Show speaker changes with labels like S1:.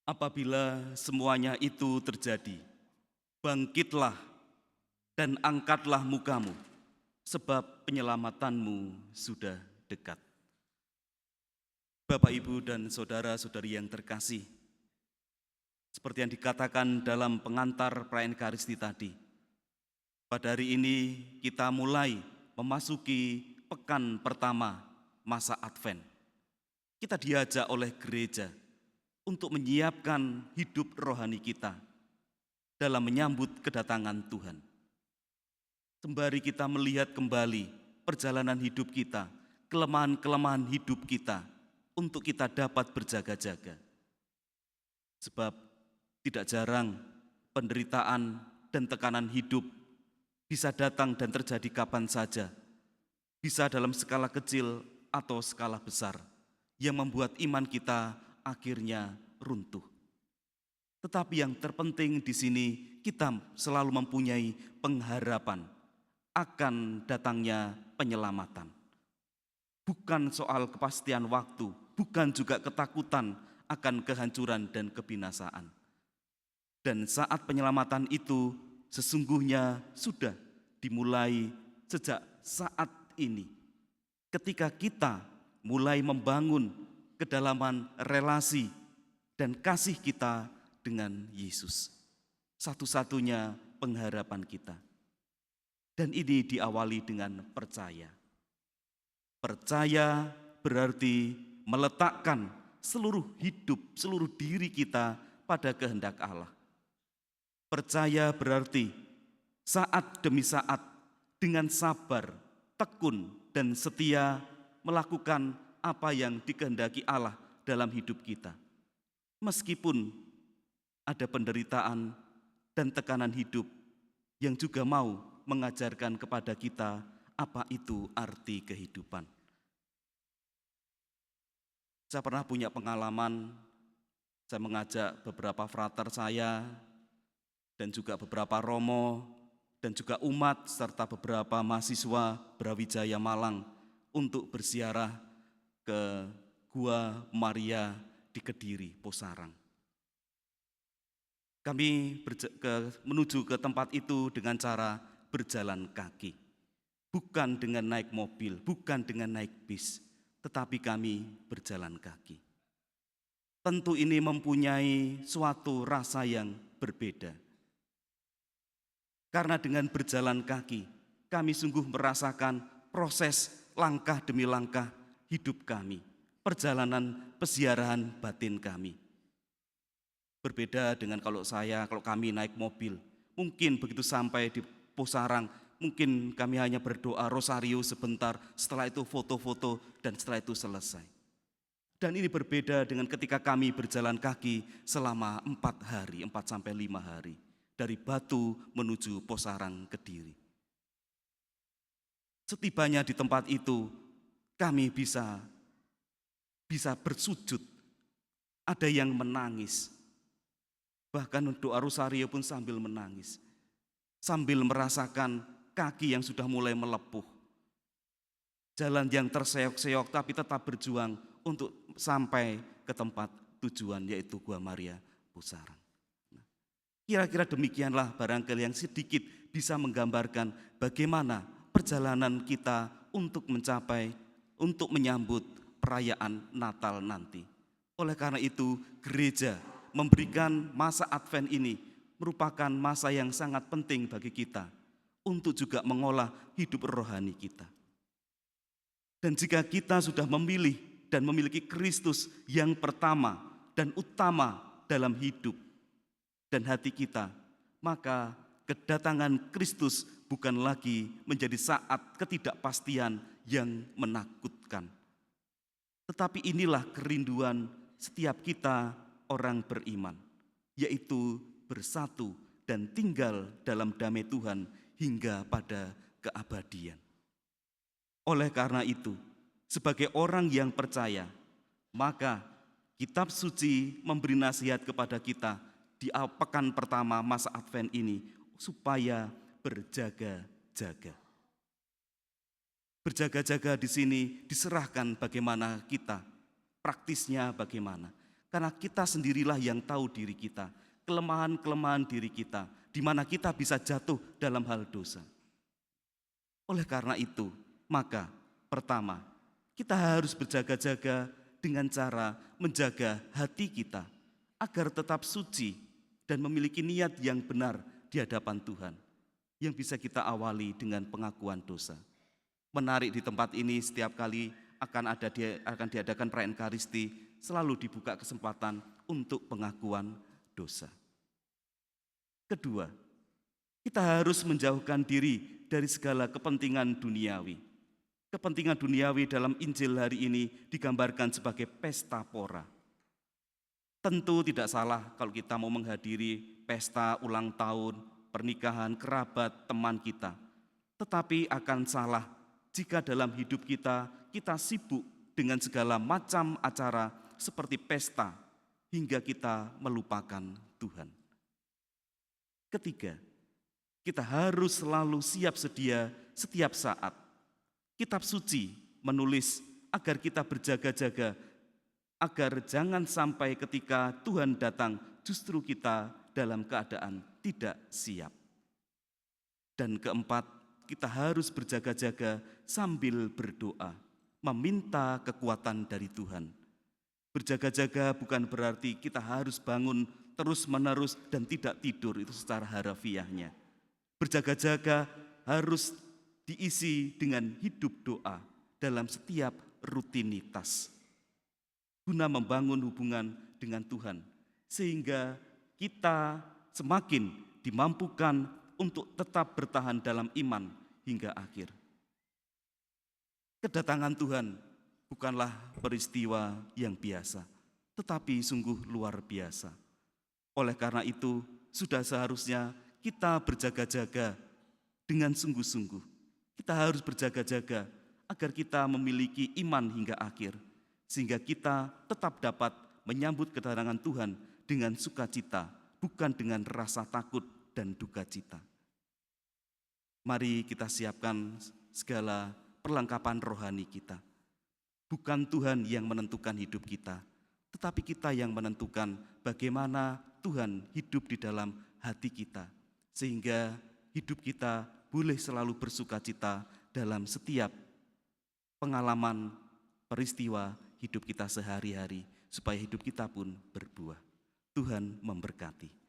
S1: Apabila semuanya itu terjadi, bangkitlah dan angkatlah mukamu, sebab penyelamatanmu sudah dekat. Bapak, Ibu, dan saudara-saudari yang terkasih, seperti yang dikatakan dalam pengantar perayaan Ekaristi tadi, pada hari ini kita mulai memasuki pekan pertama masa Advent. Kita diajak oleh gereja untuk menyiapkan hidup rohani kita dalam menyambut kedatangan Tuhan. Sembari kita melihat kembali perjalanan hidup kita, kelemahan-kelemahan hidup kita, untuk kita dapat berjaga-jaga. Sebab tidak jarang penderitaan dan tekanan hidup bisa datang dan terjadi kapan saja, bisa dalam skala kecil atau skala besar, yang membuat iman kita akhirnya runtuh. Tetapi yang terpenting di sini, kita selalu mempunyai pengharapan akan datangnya penyelamatan. Bukan soal kepastian waktu, bukan juga ketakutan akan kehancuran dan kebinasaan. Dan saat penyelamatan itu sesungguhnya sudah dimulai sejak saat ini. Ketika kita mulai membangun kedalaman relasi dan kasih kita dengan Yesus, satu-satunya pengharapan kita. Dan ini diawali dengan percaya. Percaya berarti meletakkan seluruh hidup, seluruh diri kita pada kehendak Allah. Percaya berarti saat demi saat dengan sabar, tekun, dan setia melakukan apa yang dikehendaki Allah dalam hidup kita. Meskipun ada penderitaan dan tekanan hidup yang juga mau mengajarkan kepada kita apa itu arti kehidupan. Saya pernah punya pengalaman, saya mengajak beberapa frater saya dan juga beberapa romo dan juga umat serta beberapa mahasiswa Brawijaya Malang untuk berziarah ke Gua Maria di Kediri, Posarang. Kami menuju ke tempat itu dengan cara berjalan kaki. Bukan dengan naik mobil, bukan dengan naik bis, tetapi kami berjalan kaki. Tentu ini mempunyai suatu rasa yang berbeda. Karena dengan berjalan kaki, kami sungguh merasakan proses langkah demi langkah hidup kami, perjalanan peziarahan batin kami. Berbeda dengan kalau kami naik mobil, mungkin begitu sampai di Posarang, mungkin kami hanya berdoa rosario sebentar, setelah itu foto-foto, dan setelah itu selesai. Dan ini berbeda dengan ketika kami berjalan kaki selama 4 hari, 4-5 hari, dari Batu menuju Posarang Kediri. Setibanya di tempat itu, kami bisa bersujud, ada yang menangis. Bahkan doa rosario pun sambil menangis, sambil merasakan kaki yang sudah mulai melepuh. Jalan yang terseok-seok tapi tetap berjuang untuk sampai ke tempat tujuan, yaitu Gua Maria Posarang. Kira-kira demikianlah barangkali yang sedikit bisa menggambarkan bagaimana perjalanan kita untuk menyambut perayaan Natal nanti. Oleh karena itu, gereja memberikan masa Advent ini merupakan masa yang sangat penting bagi kita untuk juga mengolah hidup rohani kita. Dan jika kita sudah memilih dan memiliki Kristus yang pertama dan utama dalam hidup dan hati kita, maka kedatangan Kristus bukan lagi menjadi saat ketidakpastian yang menakutkan. Tetapi inilah kerinduan setiap kita orang beriman, yaitu bersatu dan tinggal dalam damai Tuhan hingga pada keabadian. Oleh karena itu, sebagai orang yang percaya, maka Kitab Suci memberi nasihat kepada kita di pekan pertama masa Advent ini supaya berjaga-jaga. Berjaga-jaga di sini diserahkan bagaimana kita, praktisnya bagaimana. Karena kita sendirilah yang tahu diri kita, kelemahan-kelemahan diri kita, di mana kita bisa jatuh dalam hal dosa. Oleh karena itu, maka pertama, kita harus berjaga-jaga dengan cara menjaga hati kita agar tetap suci dan memiliki niat yang benar di hadapan Tuhan, yang bisa kita awali dengan pengakuan dosa. Menarik di tempat ini setiap kali akan diadakan perayaan Ekaristi, selalu dibuka kesempatan untuk pengakuan dosa. Kedua, kita harus menjauhkan diri dari segala kepentingan duniawi. Kepentingan duniawi dalam Injil hari ini digambarkan sebagai pesta pora. Tentu tidak salah kalau kita mau menghadiri pesta ulang tahun, pernikahan, kerabat, teman kita. Tetapi akan salah jika dalam hidup kita sibuk dengan segala macam acara seperti pesta hingga kita melupakan Tuhan. Ketiga, kita harus selalu siap sedia setiap saat. Kitab suci menulis agar kita berjaga-jaga, agar jangan sampai ketika Tuhan datang justru kita dalam keadaan tidak siap. Dan keempat, kita harus berjaga-jaga sambil berdoa, meminta kekuatan dari Tuhan. Berjaga-jaga bukan berarti kita harus bangun terus-menerus dan tidak tidur, itu secara harafiahnya. Berjaga-jaga harus diisi dengan hidup doa dalam setiap rutinitas, guna membangun hubungan dengan Tuhan, sehingga kita semakin dimampukan untuk tetap bertahan dalam iman hingga akhir. Kedatangan Tuhan bukanlah peristiwa yang biasa, tetapi sungguh luar biasa. Oleh karena itu, sudah seharusnya kita berjaga-jaga dengan sungguh-sungguh. Kita harus berjaga-jaga agar kita memiliki iman hingga akhir, sehingga kita tetap dapat menyambut kedatangan Tuhan dengan sukacita, bukan dengan rasa takut dan duka cita. Mari kita siapkan segala perlengkapan rohani kita. Bukan Tuhan yang menentukan hidup kita, tetapi kita yang menentukan bagaimana Tuhan hidup di dalam hati kita, sehingga hidup kita boleh selalu bersukacita dalam setiap pengalaman peristiwa hidup kita sehari-hari, supaya hidup kita pun berbuah. Tuhan memberkati.